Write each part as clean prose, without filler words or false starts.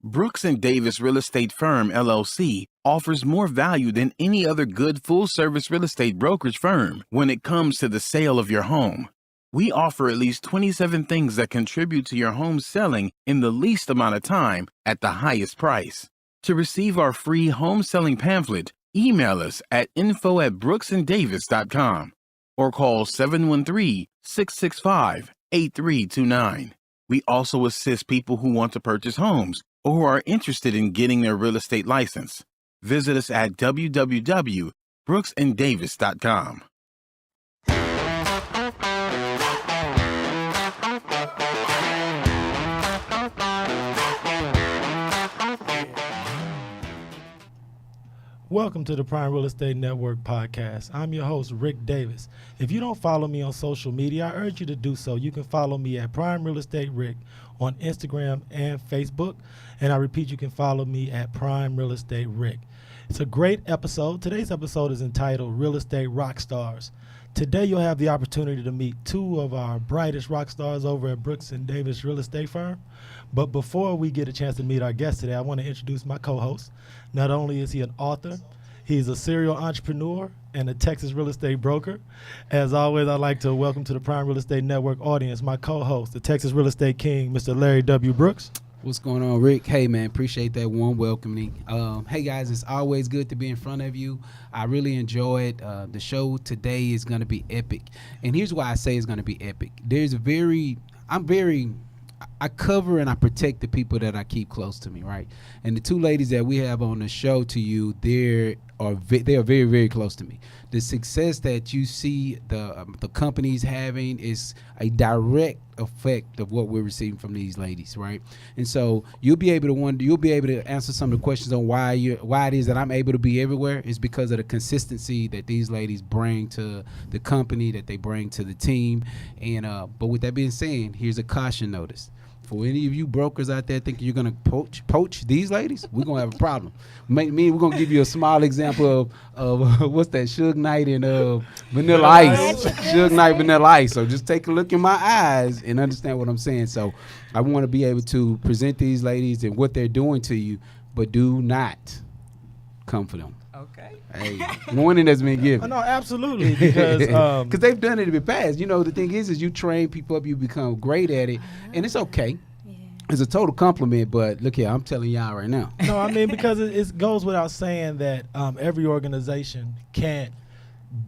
Brooks and Davis Real Estate Firm, LLC, offers more value than any other good full-service real estate brokerage firm when it comes to the sale of your home. We offer at least 27 things that contribute to your home selling in the least amount of time at the highest price. To receive our free home selling pamphlet, email us at info@brooksanddavis.com or call 713-665-8329. We also assist people who want to purchase homes or who are interested in getting their real estate license. Visit us at www.brooksanddavis.com. Welcome to the Prime Real Estate Network podcast. I'm your host, Rick Davis. If you don't follow me on social media, I urge you to do so. You can follow me at Prime Real Estate Rick on Instagram and Facebook. And I repeat, you can follow me at Prime Real Estate Rick. It's a great episode. Today's episode is entitled Real Estate Rock Stars. Today you'll have the opportunity to meet two of our brightest rock stars over at Brooks and Davis Real Estate Firm. But before we get a chance to meet our guest today, I want to introduce my co-host. Not only is he an author, he's a serial entrepreneur and a Texas real estate broker. As always, I'd like to welcome to the Prime Real Estate Network audience my co-host, the Texas Real Estate King, Mr. Larry W. Brooks. What's going on, Rick? Hey, man, appreciate that warm welcoming. Hey, guys, it's always good to be in front of you. I really enjoyed the show today is going to be epic. And here's why I say it's going to be epic. I cover and I protect the people that I keep close to me, right? And the two ladies that we have on the show to you, they are very, very close to me. The success that you see the companies having is a direct effect of what we're receiving from these ladies, right? And so you'll be able to answer some of the questions on why it is that I'm able to be everywhere is because of the consistency that these ladies bring to the company, that they bring to the team. And but with that being said, here's a caution notice. For any of you brokers out there thinking you're going to poach these ladies, we're going to have a problem. We're going to give you a small example of what's that, Suge Knight and Vanilla Ice. Suge Knight, Vanilla Ice. So just take a look in my eyes and understand what I'm saying. So I want to be able to present these ladies and what they're doing to you, but do not come for them. Okay. Hey, warning has been given. No, absolutely, because they've done it in the past. You know, the thing is you train people up, you become great at it, and it's okay. Yeah. It's a total compliment, but look here, I'm telling y'all right now. No, I mean, because it goes without saying that every organization can't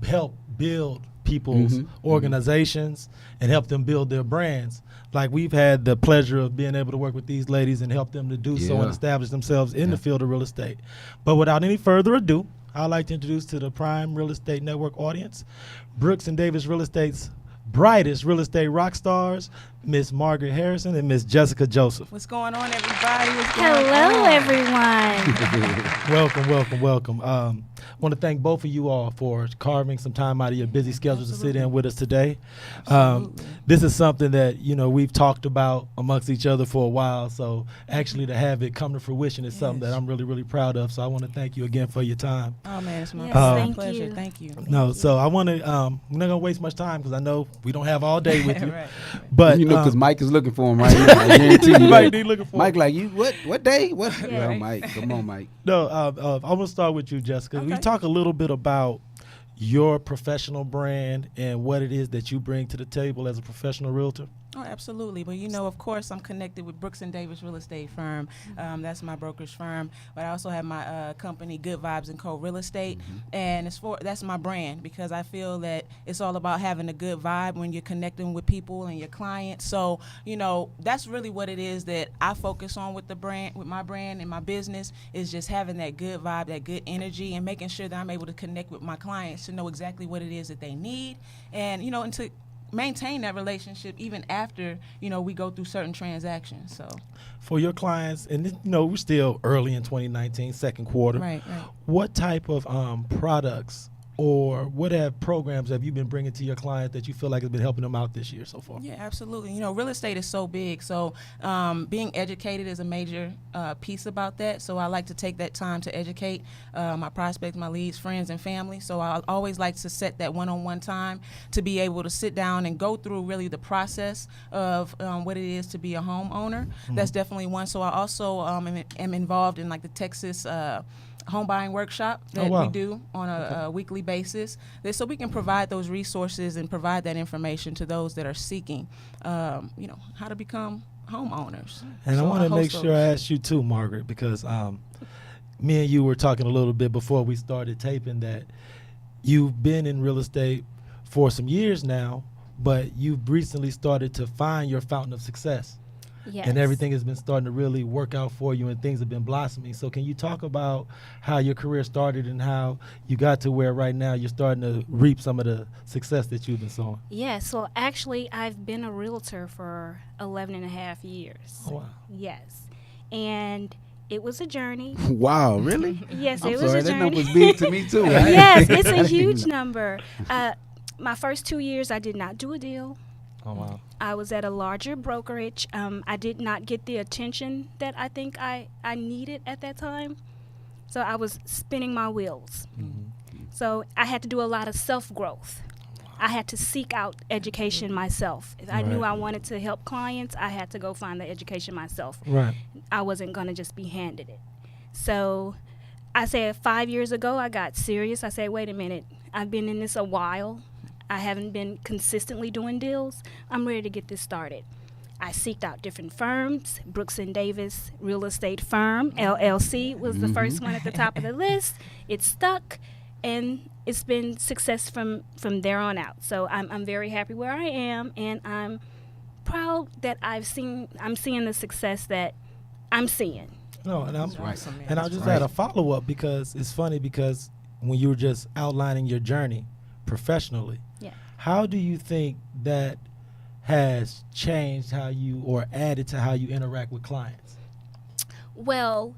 help build people's organizations and help them build their brands. Like we've had the pleasure of being able to work with these ladies and help them to do so and establish themselves in the field of real estate. But without any further ado, I'd like to introduce to the Prime Real Estate Network audience, Brooks and Davis Real Estate's brightest real estate rock stars, Miss Margaret Harrison and Miss Jessica Joseph. What's going on, everybody? Hello, everyone. Welcome. I want to thank both of you all for carving some time out of your busy schedules to sit in with us today. This is something that, we've talked about amongst each other for a while, so actually to have it come to fruition is something that I'm really, really proud of, so I want to thank you again for your time. Oh, man, it's my pleasure. Thank you. So I want to, I'm not going to waste much time because I know we don't have all day with you. Right. But because Mike is looking for him right now. I guarantee you. Mike looking for Mike, like you, what day? What? Yeah, Well, right. Mike, come on, Mike. No, I want to start with you, Jessica. Okay. We talk a little bit about your professional brand and what it is that you bring to the table as a professional realtor. Oh, absolutely. But, of course, I'm connected with Brooks and Davis Real Estate Firm. That's my brokerage firm. But I also have my company, Good Vibes & Co. Real Estate. And that's my brand because I feel that it's all about having a good vibe when you're connecting with people and your clients. So, that's really what it is that I focus on with my brand and my business is just having that good vibe, that good energy, and making sure that I'm able to connect with my clients to know exactly what it is that they need. And, and to maintain that relationship even after we go through certain transactions. So for your clients, and we're still early in 2019, second quarter. Right. What type of products or what programs have you been bringing to your clients that you feel like has been helping them out this year so far? Yeah, absolutely. You know, real estate is so big, so being educated is a major piece about that. So I like to take that time to educate my prospects, my leads, friends, and family. So I always like to set that one-on-one time to be able to sit down and go through really the process of what it is to be a homeowner. That's definitely one. So I also am involved in like the Texas home buying workshop that we do on a weekly basis, so we can provide those resources and provide that information to those that are seeking, how to become homeowners. And So I want to make host sure I those. ask you too, Margaret, because me and you were talking a little bit before we started taping that you've been in real estate for some years now, but you've recently started to find your fountain of success. Yes. And everything has been starting to really work out for you and things have been blossoming. So can you talk about how your career started and how you got to where right now you're starting to reap some of the success that you've been sowing? Yes. Well, actually, I've been a realtor for 11 and a half years. Oh, wow. Yes. And it was a journey. Wow, really? Yes, I'm it was sorry, a that journey. number's big to me too. Yes, it's a huge number. My first 2 years, I did not do a deal. Oh, wow. I was at a larger brokerage. I did not get the attention that I think I needed at that time. So I was spinning my wheels. So I had to do a lot of self-growth. I had to seek out education myself. If I knew Right. I wanted to help clients, I had to go find the education myself. Right. I wasn't going to just be handed it. So I said 5 years ago, I got serious. I said, wait a minute, I've been in this a while. I haven't been consistently doing deals. I'm ready to get this started. I seeked out different firms. Brooks and Davis Real Estate Firm, LLC, was the first one at the top of the list. It stuck, and it's been success from there on out. So I'm very happy where I am, and I'm proud that I'm seeing the success that I'm seeing. No, and I'm Awesome, man. and I just had a follow up because it's funny because when you were just outlining your journey professionally, Yeah. how do you think that has changed how you or added to how you interact with clients? Well,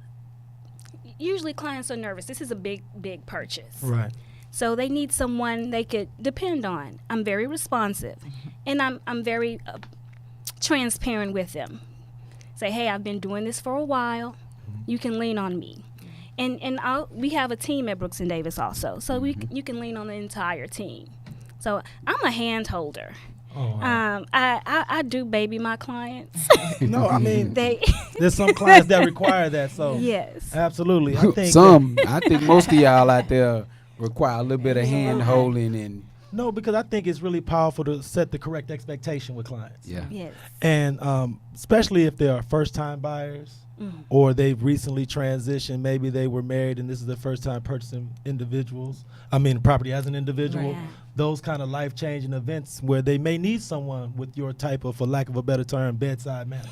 usually clients are nervous. This is a big purchase. Right. So they need someone they could depend on. I'm very responsive, and I'm very transparent with them. Say, hey, I've been doing this for a while. You can lean on me. And we have a team at Brooks and Davis also, so you can lean on the entire team. So I'm a hand holder. Oh, wow. I do baby my clients. No, I mean They there's some clients that require that. So yes. absolutely, I think I think most of y'all out there require a little bit of hand holding and no, because I think it's really powerful to set the correct expectation with clients. yeah. Yes. And especially if they are first time buyers or they've recently transitioned, maybe they were married and this is their first time purchasing property as an individual. Right. Those kind of life changing events where they may need someone with your type of, for lack of a better term, bedside manner.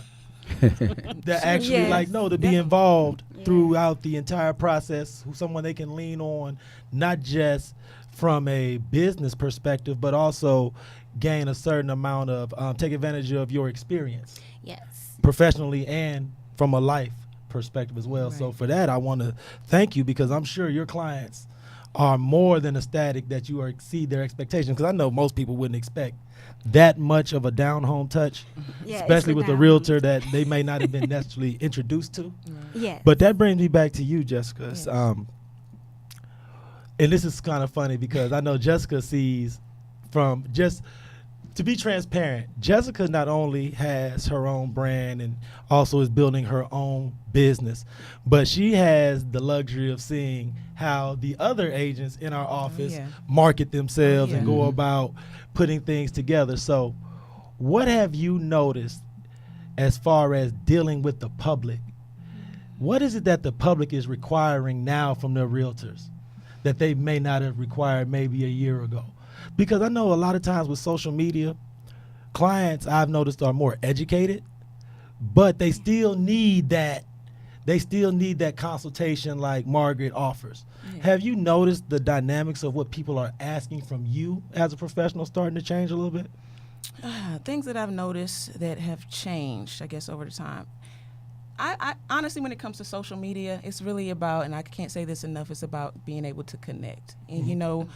That actually Yes. to be involved throughout the entire process, someone they can lean on, not just from a business perspective, but also gain a certain amount of, take advantage of your experience Yes. professionally and from a life perspective as well. So for that, I want to thank you because I'm sure your clients are more than ecstatic that you exceed their expectations, because I know most people wouldn't expect that much of a down home touch, Yeah, it's especially the with a down realtor that they may not have been necessarily introduced to. Yes. But that brings me back to you, Jessica. Yes. And this is kind of funny because I know Jessica sees from just to be transparent. Jessica not only has her own brand and also is building her own business, but she has the luxury of seeing how the other agents in our office yeah. market themselves and yeah. go about putting things together. So what have you noticed as far as dealing with the public? What is it that the public is requiring now from their realtors that they may not have required maybe a year ago? Because I know a lot of times with social media, clients I've noticed are more educated, but they still need that. They still need that consultation like Margaret offers. Yeah. Have you noticed the dynamics of what people are asking from you as a professional starting to change a little bit? Things that I've noticed that have changed, I guess, over the time. I honestly, when it comes to social media, it's really about, and I can't say this enough, it's about being able to connect. And you know,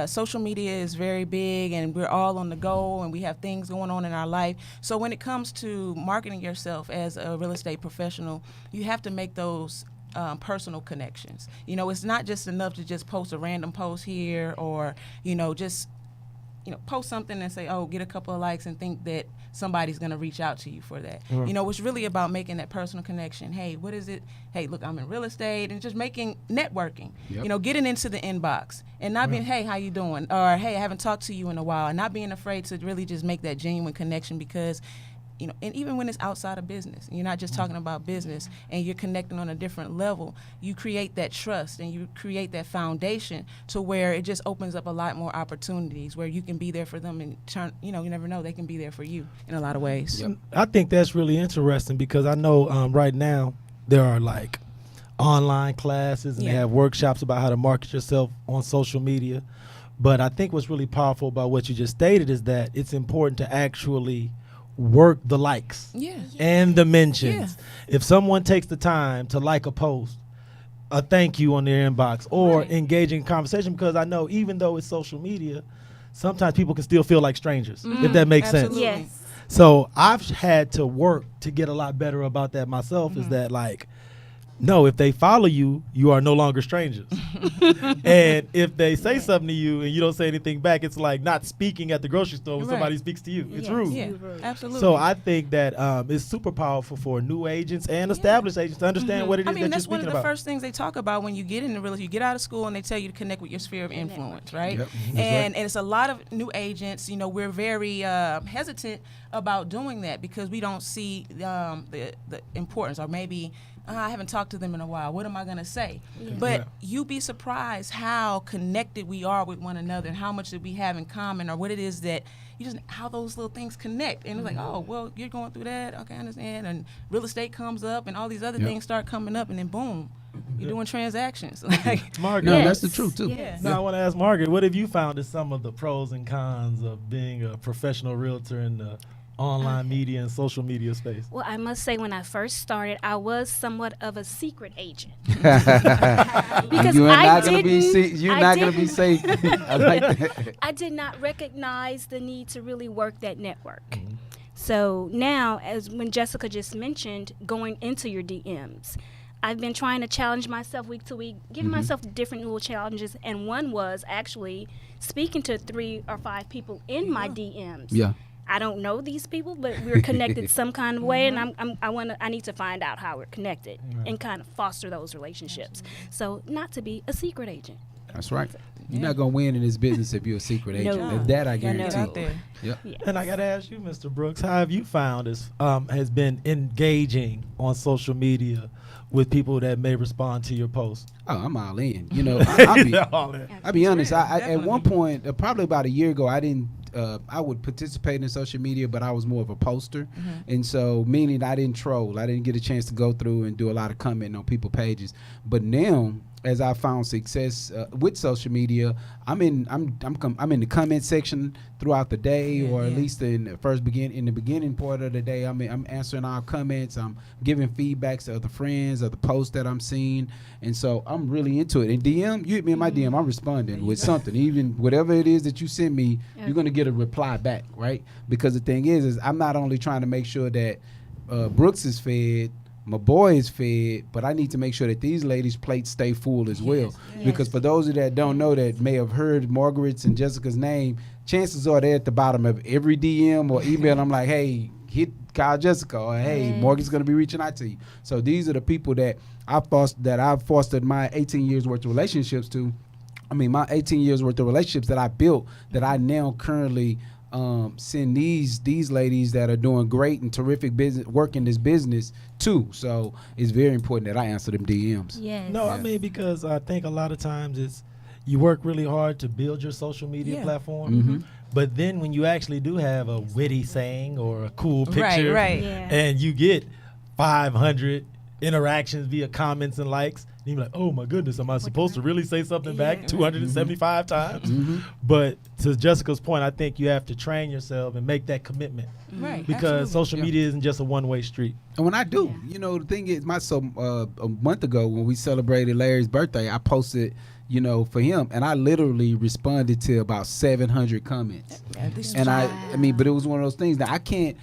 social media is very big, and we're all on the go, and we have things going on in our life. So when it comes to marketing yourself as a real estate professional, you have to make those personal connections. You know, it's not just enough to just post a random post here, or just post something and say, oh, get a couple of likes and think that somebody's going to reach out to you for that. It's really about making that personal connection. Hey, what is it? Hey, look, I'm in real estate, and just making networking, getting into the inbox and not being, hey, how you doing? Or, hey, I haven't talked to you in a while, and not being afraid to really just make that genuine connection, because and even when it's outside of business, you're not just talking about business, and you're connecting on a different level, you create that trust and you create that foundation to where it just opens up a lot more opportunities where you can be there for them, and you never know, they can be there for you in a lot of ways. Yep. I think that's really interesting, because I know right now there are like online classes, and they have workshops about how to market yourself on social media. But I think what's really powerful about what you just stated is that it's important to actually work the likes and the mentions. If someone takes the time to like a post, a thank you on their inbox, or engage in conversation, because I know even though it's social media, sometimes people can still feel like strangers, if that makes sense. Yes. So I've had to work to get a lot better about that myself, is that like, no, if they follow you, you are no longer strangers. And if they say something to you and you don't say anything back, it's like not speaking at the grocery store when somebody speaks to you. It's rude. Yeah, absolutely. So I think that it's super powerful for new agents and established agents to understand what it is that you're that's speaking one of about. the first things they talk about when you get into real estate. You get out of school and they tell you to connect with your sphere of influence, right? Yep. And it's a lot of new agents, we're very hesitant about doing that, because we don't see the importance, or maybe I haven't talked to them in a while. What am I going to say? But you'd be surprised how connected we are with one another, and how much that we have in common, or what it is that how those little things connect. And it's like, oh, well, you're going through that. Okay, I understand. And real estate comes up, and all these other things start coming up, and then boom, you're doing transactions. Margaret. No, that's the truth too. Yes. Now I want to ask Margaret, what have you found as some of the pros and cons of being a professional realtor in the online media and social media space? Well, I must say, when I first started, I was somewhat of a secret agent. Because you're not going to be safe. I like that. I did not recognize the need to really work that network. So now, as when Jessica just mentioned, going into your DMs, I've been trying to challenge myself week to week, giving myself different little challenges, and one was actually speaking to 3 or 5 people in my DMs. Yeah. I don't know these people, but we're connected some kind of way, and I need to find out how we're connected and kind of foster those relationships. So not to be a secret agent. That's right. You're not going to win in this business if you're a secret agent. No. That I guarantee. Get out there. Yep. Yes. And I got to ask you, Mr. Brooks, how have you found has been engaging on social media with people that may respond to your posts? Oh, I'm all in. I'll be honest. I at one point, probably about a year ago, I would participate in social media, but I was more of a poster. And so, meaning I didn't troll. I didn't get a chance to go through and do a lot of commenting on people's pages. But now, as I found success with social media, I'm in the comment section throughout the day, or at least in the beginning part of the day. I'm answering all comments. I'm giving feedbacks to other friends of the posts that I'm seeing, and so I'm really into it. And DM, you hit me in my DM, I'm responding with something, even whatever it is that you send me, you're gonna get a reply back, right? Because the thing is I'm not only trying to make sure that Brooks is fed, my boy is fed, but I need to make sure that these ladies' plates stay full as well. Because for those of you that don't know, that may have heard Margaret's and Jessica's name, chances are they're at the bottom of every DM or email. I'm like, hey, call Jessica, or hey, Morgan's going to be reaching out to you. So these are the people that I've fostered my 18 years worth of relationships to. My 18 years worth of relationships that I built, that I now currently send these ladies that are doing great and terrific business work in this business too. So it's very important that I answer them DMs. Yes. No, because I think a lot of times you work really hard to build your social media platform, but then when you actually do have a witty saying or a cool picture, right. and you get 500 interactions via comments and likes, And you're like, oh my goodness, am I supposed to really say something back Yeah. 275 times? But to Jessica's point, I think you have to train yourself and make that commitment Right. because absolutely. social media isn't just a one-way street. And when I do, Yeah. the thing is, a month ago when we celebrated Larry's birthday, I posted, for him, and I literally responded to about 700 comments. At least And try. but it was one of those things that I can't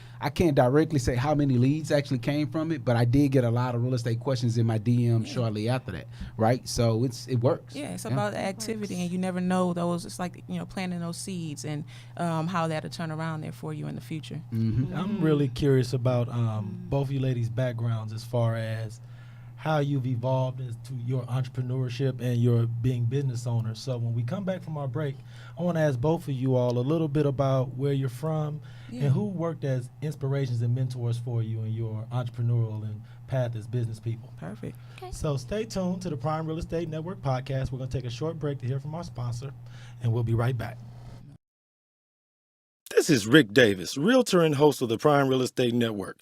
directly say how many leads actually came from it, but I did get a lot of real estate questions in my DM shortly after that, right? So it works. Yeah, it's about the activity, and you never know those. It's like planting those seeds and how that'll turn around there for you in the future. I'm really curious about both of you ladies' backgrounds as far as how you've evolved into your entrepreneurship and your being business owners. So when we come back from our break, I want to ask both of you all a little bit about where you're from Yeah. and who worked as inspirations and mentors for you in your entrepreneurial and path as business people. Perfect. So stay tuned to the Prime Real Estate Network podcast. We're going to take a short break to hear from our sponsor, and we'll be right back. This is Rick Davis, realtor and host of the Prime Real Estate Network.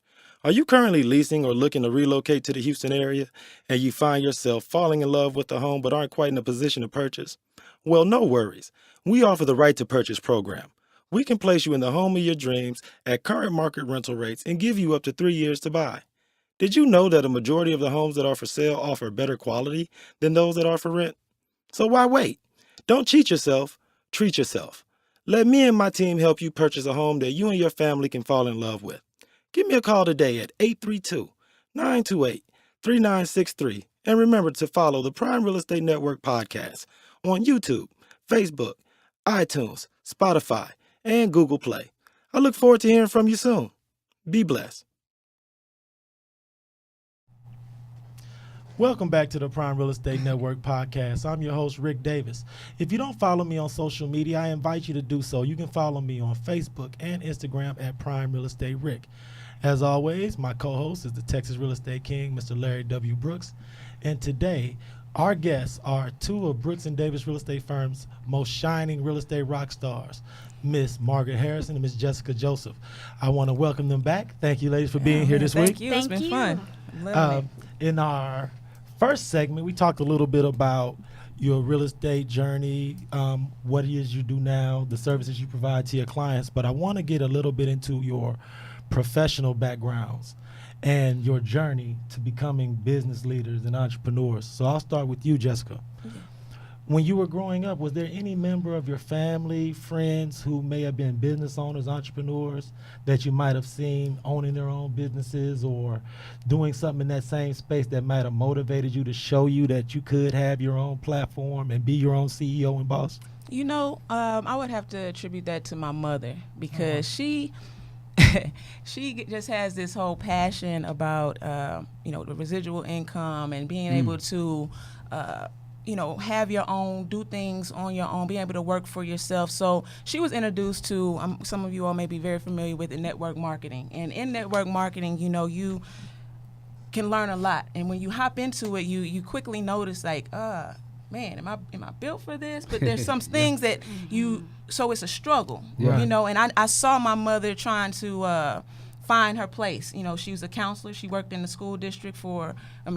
Are you currently leasing or looking to relocate to the Houston area and you find yourself falling in love with the home but aren't quite in a position to purchase? Well, no worries. We offer the Right to Purchase program. We can place you in the home of your dreams at current market rental rates and give you up to 3 years to buy. Did you know that a majority of the homes that are for sale offer better quality than those that are for rent? So why wait? Don't cheat yourself, treat yourself. Let me and my team help you purchase a home that you and your family can fall in love with. Give me a call today at 832-928-3963. And remember to follow the Prime Real Estate Network podcast on YouTube, Facebook, iTunes, Spotify, and Google Play. I look forward to hearing from you soon. Be blessed. Welcome back to the Prime Real Estate Network podcast. I'm your host, Rick Davis. If you don't follow me on social media, I invite you to do so. You can follow me on Facebook and Instagram at Prime Real Estate Rick. As always, my co-host is the Texas Real Estate King, Mr. Larry W. Brooks. And today, our guests are two of Brooks and Davis Real Estate Firm's most shining real estate rock stars, Miss Margaret Harrison and Miss Jessica Joseph. I want to welcome them back. Thank you, ladies, for being here this Thank week. you. It's Thank been you. fun. I'm loving it. In our first segment, we talked a little bit about your real estate journey, what it is you do now, the services you provide to your clients. But I want to get a little bit into your professional backgrounds and your journey to becoming business leaders and entrepreneurs. So I'll start with you, Jessica. When you were growing up, was there any member of your family, friends who may have been business owners, entrepreneurs that you might have seen owning their own businesses or doing something in that same space that might have motivated you to show you that you could have your own platform and be your own CEO and boss? I would have to attribute that to my mother because she just has this whole passion about the residual income and being able to have your own, do things on your own, being able to work for yourself. So she was introduced to, some of you all may be very familiar with the network marketing. And in network marketing, you can learn a lot. And when you hop into it, you quickly notice man, am I built for this? But there's some things that so it's a struggle, Yeah. and I saw my mother trying to find her place. She was a counselor. She worked in the school district for a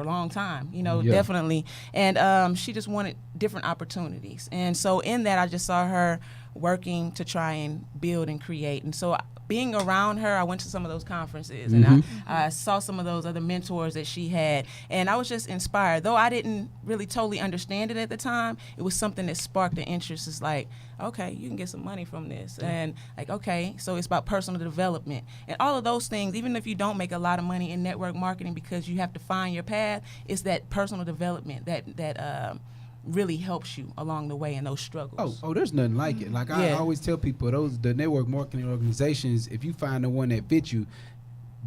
long time, Yeah. definitely. And she just wanted different opportunities. And so in that, I just saw her working to try and build and create. And so being around her, I went to some of those conferences and I saw some of those other mentors that she had. And I was just inspired. Though I didn't really totally understand it at the time, it was something that sparked an interest. It's like, okay, you can get some money from this. And like, okay, so it's about personal development. And all of those things, even if you don't make a lot of money in network marketing because you have to find your path, it's that personal development that really helps you along the way in those struggles. Oh, there's nothing like it. Like I Yeah. always tell people, the network marketing organizations, if you find the one that fits you,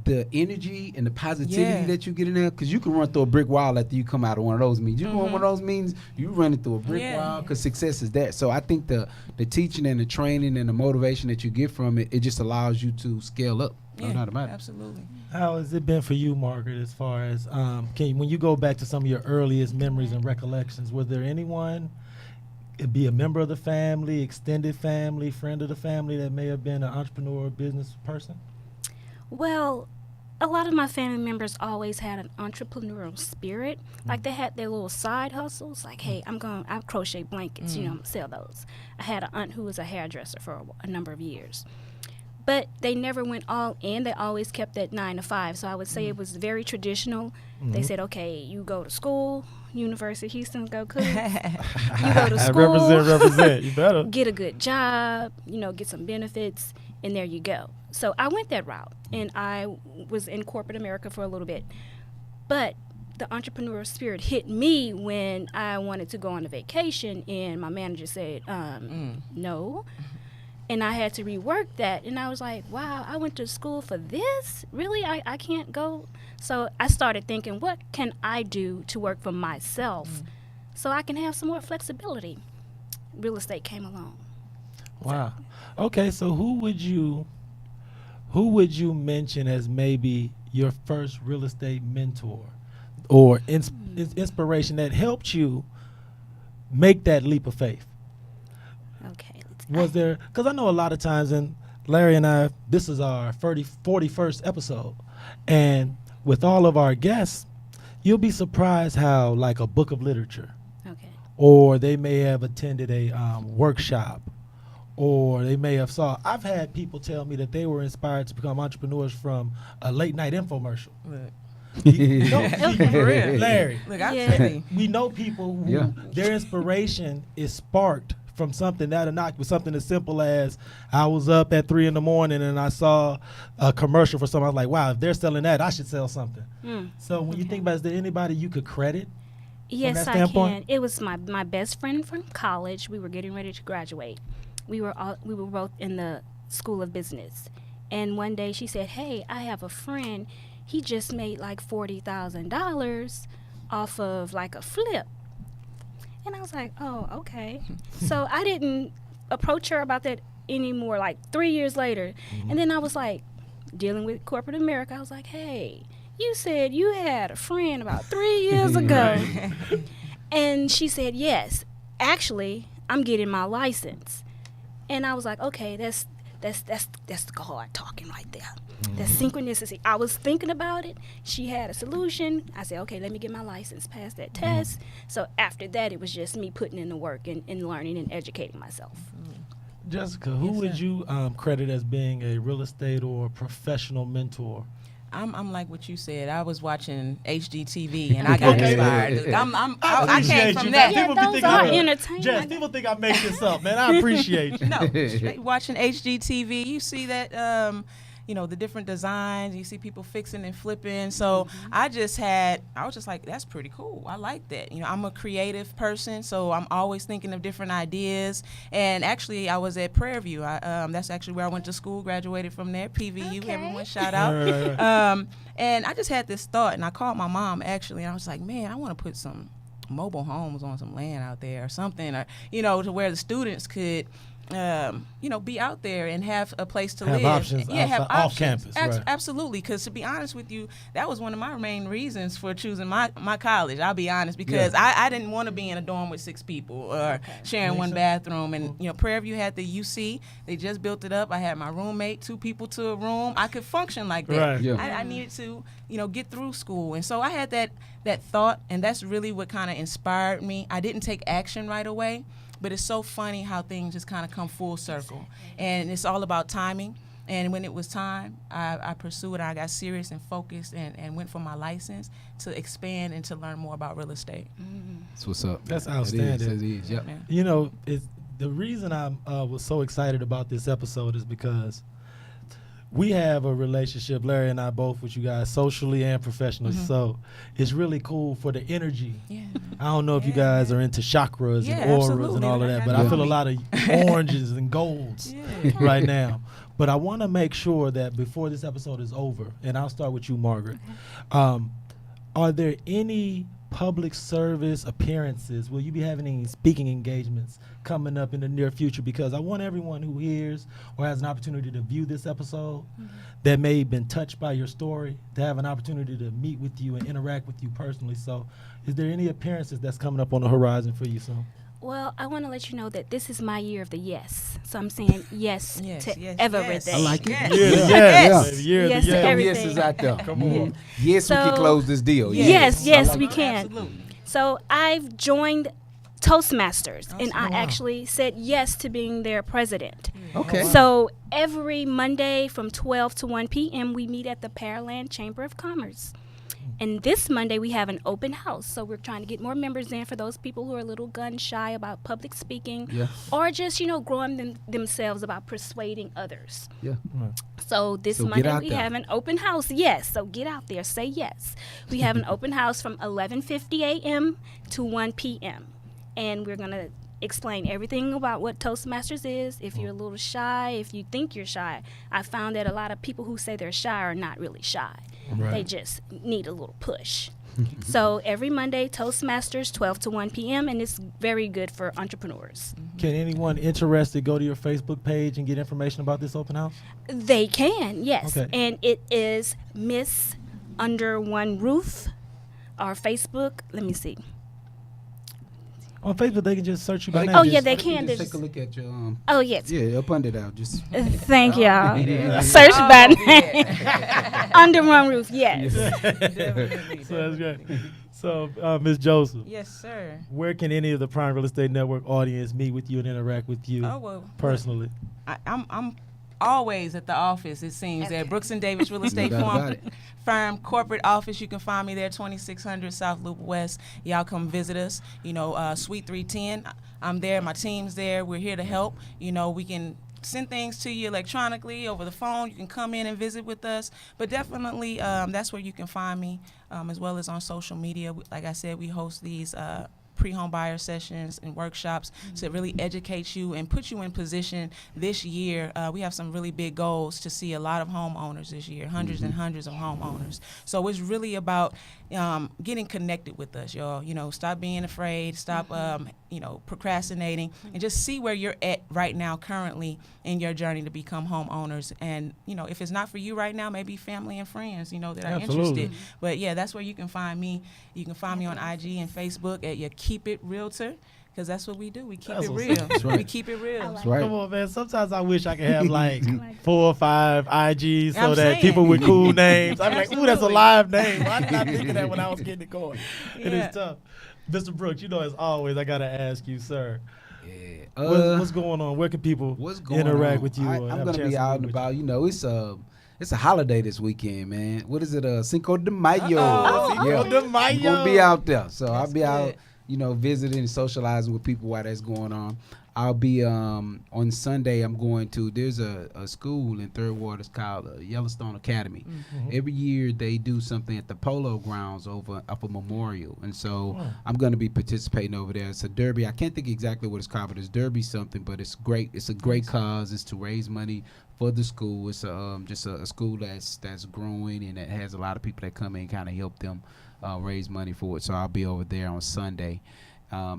the energy and the positivity Yeah. that you get in there, because you can run through a brick wall after you come out of one of those meetings. You go on one of those meetings, you running through a brick Yeah. wall because success is that. So I think the teaching and the training and the motivation that you get from it, it just allows you to scale up. No doubt about it. Absolutely. How has it been for you, Margaret, as far as when you go back to some of your earliest memories and recollections, was there anyone, it be a member of the family, extended family, friend of the family that may have been an entrepreneur or business person? Well, a lot of my family members always had an entrepreneurial spirit. Like they had their little side hustles. Like, hey, I crochet blankets, I'm gonna sell those. I had an aunt who was a hairdresser for a number of years. But they never went all in. They always kept that 9 to 5. So I would say it was very traditional. They said, okay, you go to school, University of Houston, go Cougs. You go to school, represent. You better. get a good job, get some benefits, and there you go. So I went that route, and I was in corporate America for a little bit. But the entrepreneurial spirit hit me when I wanted to go on a vacation, and my manager said, no. And I had to rework that, and I was like, wow, I went to school for this? Really? I can't go? So I started thinking, what can I do to work for myself so I can have some more flexibility? Real estate came along. Wow. Okay, so who would you mention as maybe your first real estate mentor or inspiration that helped you make that leap of faith? Okay. Was there, because I know a lot of times, and Larry and I, this is our 41st episode, and with all of our guests, you'll be surprised how, like, a book of literature, Okay. or they may have attended a workshop, or they may have I've had people tell me that they were inspired to become entrepreneurs from a late night infomercial. For real. Larry, Look, I Yeah. tell you. we know people who their inspiration is sparked from something that innocuous, something as simple as I was up at 3 a.m. and I saw a commercial for something. I was like, wow, if they're selling that, I should sell something. So when you think about it, is there anybody you could credit? Yes, that I standpoint? can. It was my best friend from college. We were getting ready to graduate. We were both in the School of Business. And one day she said, hey, I have a friend. He just made like $40,000 off of like a flip. And I was like, oh, okay. So I didn't approach her about that anymore, like 3 years later. And then I was like, dealing with corporate America, I was like, hey, you said you had a friend about 3 years ago. And she said, yes, actually, I'm getting my license. And I was like, okay, that's God talking right there. That's synchronicity. I was thinking about it. She had a solution. I said, okay, let me get my license, pass that test. So after that, it was just me putting in the work and learning and educating myself. Jessica, who would you credit as being a real estate or professional mentor? I'm like what you said. I was watching HGTV and I got inspired. I came from that. Yeah, People be those thinking are I'm- entertainment. Jess, people think I make this up, man. I appreciate you. No, straight watching HGTV, you see that, the different designs. You see people fixing and flipping. So I was just like, that's pretty cool. I like that. I'm a creative person, so I'm always thinking of different ideas. And actually, I was at Prairie View. That's actually where I went to school, graduated from there. PVU, Okay. everyone shout out. And I just had this thought, and I called my mom actually, and I was like, man, I want to put some mobile homes on some land out there or something, or to where the students could be out there and have a place to Have live. options have off options. campus, right. Absolutely, because to be honest with you, that was one of my main reasons for choosing my college. I'll be honest, because I didn't want to be in a dorm with 6 people or sharing one bathroom. And Prairie View had the UC. They just built it up. I had my roommate, 2 people to a room. I could function like that. Right. Yeah. I needed to get through school, and so I had that thought, and that's really what kind of inspired me. I didn't take action right away. But it's so funny how things just kind of come full circle. And it's all about timing. And when it was time, I pursued it. I got serious and focused and went for my license to expand and to learn more about real estate. That's what's up. That's It outstanding. is. Yep. Yeah. It's the reason I was so excited about this episode is because we have a relationship, Larry and I both, with you guys, socially and professionally. So it's really cool for the energy. Yeah. I don't know if you guys are into chakras Yeah, and auras absolutely. and all of that, but Yeah. I feel a lot of oranges and golds right now. But I want to make sure that before this episode is over, and I'll start with you, Margaret, are there any public service appearances? Will you be having any speaking engagements coming up in the near future? Because I want everyone who hears or has an opportunity to view this episode that may have been touched by your story to have an opportunity to meet with you and interact with you personally. So is there any appearances that's coming up on the horizon for you soon? Well, I want to let you know that this is my year of the yes. So I'm saying yes, Yes, to yes, everything. I like it. Yes. Yeah, Yes. yes. Yeah. Yeah, Yes to yeah. everything. Yes is out there. Come on. Yes, we can So- close this deal. Yes, I yes, like we that. can. Absolutely. So I've joined Toastmasters, and I wow. actually said yes to being their president. Okay. So every Monday from 12 to 1 p.m., we meet at the Pearland Chamber of Commerce. And this Monday, we have an open house. So we're trying to get more members in for those people who are a little gun shy about public speaking Yeah. or just, growing themselves about persuading others. Yeah. So this So get Monday out we there. have an open house. Yes, so get out there, say yes. We have an open house from 11:50 a.m. to 1 p.m. And we're going to explain everything about what Toastmasters is. If you're a little shy, if you think you're shy, I found that a lot of people who say they're shy are not really shy. Right. They just need a little push. So every Monday, Toastmasters, 12 to 1 p.m., and it's very good for entrepreneurs. Can anyone interested go to your Facebook page and get information about this open house? They can, yes. Okay. And it is Miss Under One Roof. Our Facebook, let me see. On Facebook, they can just search you by name. Oh, yeah, Just- they can. Just There's- take a look at your Oh, yes. yeah, up under there. Just Thank y'all. Yeah. Search Oh, by yeah. name. Under One Roof, yes. Definitely, So that's great. definitely. So, Ms. Joseph, Yes, sir. where can any of the Prime Real Estate Network audience meet with you and interact with you Oh well. personally? I'm always at the office. It seems at Brooks and Davis Real Estate doubt about Firm corporate office. You can find me there, 2600 South Loop West. Y'all come visit us. Suite 310. I'm there. My team's there. We're here to help. We can send things to you electronically over the phone. You can come in and visit with us. But definitely, that's where you can find me, as well as on social media. Like I said, we host these pre-home buyer sessions and workshops to really educate you and put you in position this year. We have some really big goals to see a lot of homeowners this year, hundreds and hundreds of homeowners. So it's really about getting connected with us, y'all. Stop being afraid, stop procrastinating, and just see where you're at right now currently in your journey to become homeowners. And if it's not for you right now, maybe family and friends that are Absolutely. interested. But yeah, that's where you can find me. You can find me on IG and Facebook at your Keep It Realtor, because that's what we do. We keep That's it what's real. up. That's right. We keep it real. That's right. Come on, man. Sometimes I wish I could have like 4 or 5 IGs so I'm that saying. people with cool names. I'm like, ooh, that's a Absolutely. live name. Why did I think of that when I was getting it going? It Yeah. is tough. Mr. Brooks, as always, I got to ask you, sir, yeah. what's going on? Where can people What's going interact on? with you? or I'm have a gonna chance be to out meet and with you? about. It's a holiday this weekend, man. What is it? Cinco de Mayo. Uh-oh. Cinco de Mayo. I'm gonna be out there, so I'll That's be out, good. visiting and socializing with people while that's going on. I'll be on Sunday. I'm going to. There's a school in Third Ward. It's called Yellowstone Academy. Every year they do something at the Polo Grounds over up a Memorial, and so I'm going to be participating over there. It's a derby. I can't think exactly what it's called, but it's derby something. But it's great. It's a great cause. It's to raise money for the school. It's just a school that's growing and it has a lot of people that come in and kind of help them raise money for it. So I'll be over there on Sunday.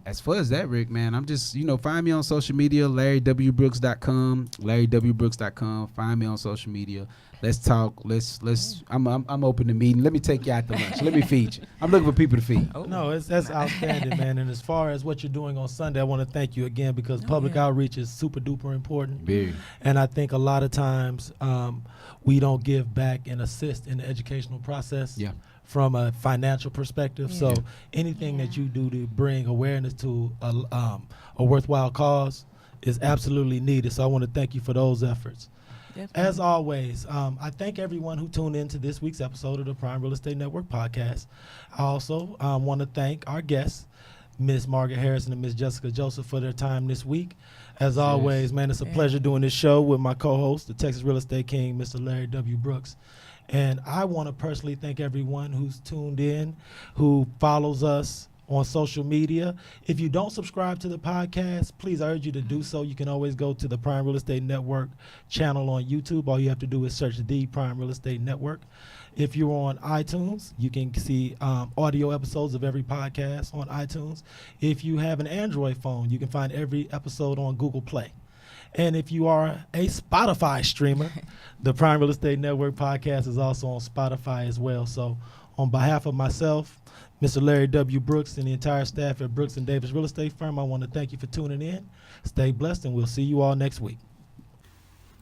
As far as that, Rick, man, I'm just, find me on social media, LarryWBrooks.com, LarryWBrooks.com. Find me on social media. Let's talk. I'm open to meeting. Let me take you out to lunch. Let me feed you. I'm looking for people to feed. Oh. No, that's outstanding, man. And as far as what you're doing on Sunday, I want to thank you again because public yeah. outreach is super duper important. Very. And I think a lot of times we don't give back and assist in the educational process Yeah. from a financial perspective. So Yeah. anything that you do to bring awareness to a worthwhile cause is absolutely needed. So I want to thank you for those efforts. Definitely. As always, I thank everyone who tuned in to this week's episode of the Prime Real Estate Network podcast. I also want to thank our guests, Miss Margaret Harrison and Miss Jessica Joseph, for their time this week. As always, man, it's a pleasure doing this show with my co-host, the Texas Real Estate King, Mr. Larry W. Brooks. And I want to personally thank everyone who's tuned in, who follows us on social media. If you don't subscribe to the podcast, please, I urge you to do so. You can always go to the Prime Real Estate Network channel on YouTube. All you have to do is search the Prime Real Estate Network. If you're on iTunes, you can see audio episodes of every podcast on iTunes. If you have an Android phone, you can find every episode on Google Play. And if you are a Spotify streamer, the Prime Real Estate Network podcast is also on Spotify as well. So on behalf of myself, Mr. Larry W. Brooks, and the entire staff at Brooks and Davis Real Estate Firm, I want to thank you for tuning in. Stay blessed, and we'll see you all next week.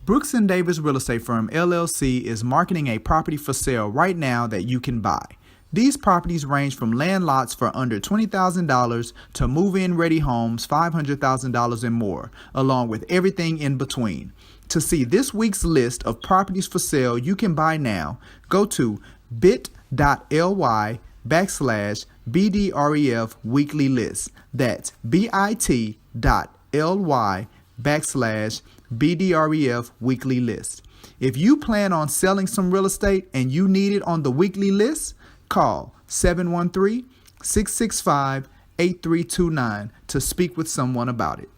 Brooks & Davis Real Estate Firm, LLC is marketing a property for sale right now that you can buy. These properties range from land lots for under $20,000 to move-in ready homes $500,000 and more, along with everything in between. To see this week's list of properties for sale you can buy now, go to bit.ly/BDREF weekly list. That's bit.ly/BDREF weekly list. If you plan on selling some real estate and you need it on the weekly list, call 713-665-8329 to speak with someone about it.